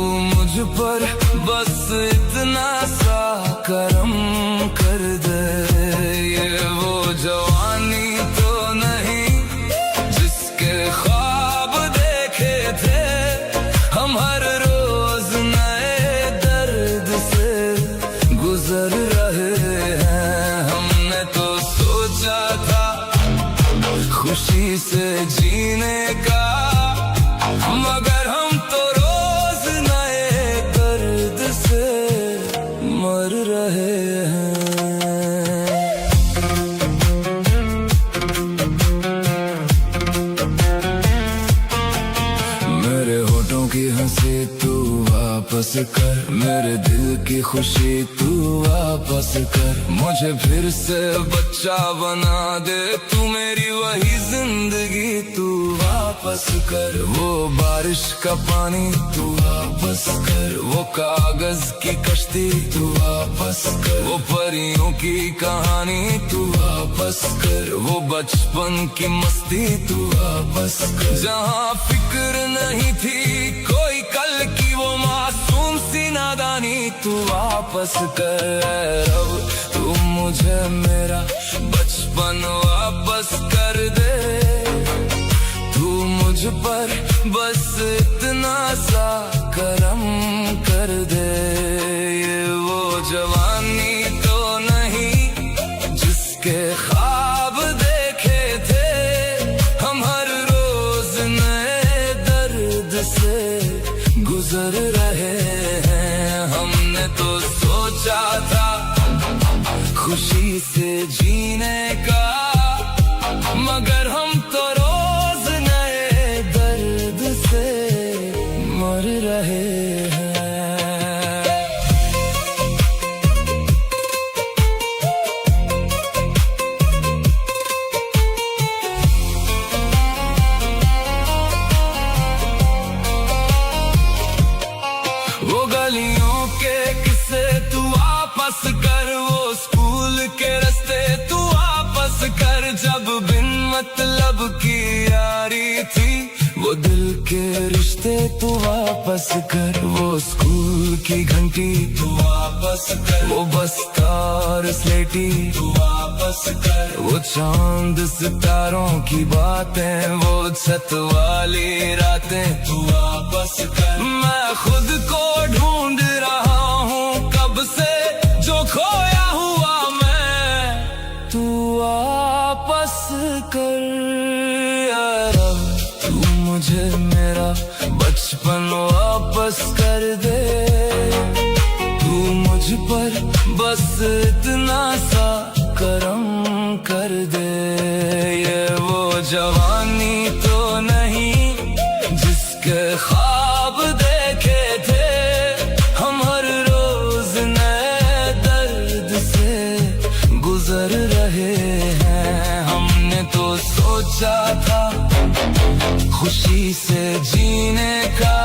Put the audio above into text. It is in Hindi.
मुझ पर बस इतना सा करम कर दे। ये वो जवानी तो नहीं जिसके ख्वाब देखे थे हम, हर रोज नए दर्द से गुजर रहे हैं। हमने तो सोचा था खुशी से जीने का, मगर हम तो रोज नए दर्द से मर रहे हैं। मेरे होठों की हंसी तू वापस कर, मेरे दिल की खुशी तू वापस कर। मुझे फिर से बच्चा बना दे तू, मेरी वही जिंदगी तू वापस कर। वो बारिश का पानी तू वापस कर, वो कागज की कश्ती तू वापस कर। वो परियों की कहानी तू वापस कर, वो बचपन की मस्ती तू वापस कर। जहाँ फिक्र नहीं थी कोई कल की, वो मासूम सी नादानी तू वापस कर। अब तू मुझे मेरा बचपन वापस कर दे। तू मुझ पर बस इतना सा करम कर दे। ये वो जवानी तो नहीं जिसके ख्वाब देखे थे हम, हर रोज नए दर्द से गुजर रहे हैं। हमने तो सोचा था खुशी से जीने का, मगर हम तो रोज नए दर्द से मर रहे हैं। वो गलियों के किस्से तू वापस कर, वो स्कूल के रास्ते तू वापस कर। जब बिन मतलब की यारी थी, वो दिल के रिश्ते तू वापस कर। वो स्कूल की घंटी तू वापस कर, वो बस्तार स्लेटी तू वापस कर। वो चांद सितारों की बातें, वो छत वाली रातें तू वापस कर। मैं खुद को ढूंढ रहा हूँ कब से, जो खोया हुआ मैं तू वापस कर। यार तू मुझे मेरा बचपन वापस कर दे। तू मुझ पर बस इतना सा करम कर दे। ये वो जवानी तो नहीं जिसके ख्वाब देखे थे हम, हर रोज नए दर्द से गुजर रहे हैं। हमने तो सोचा था खुशी से जीने का,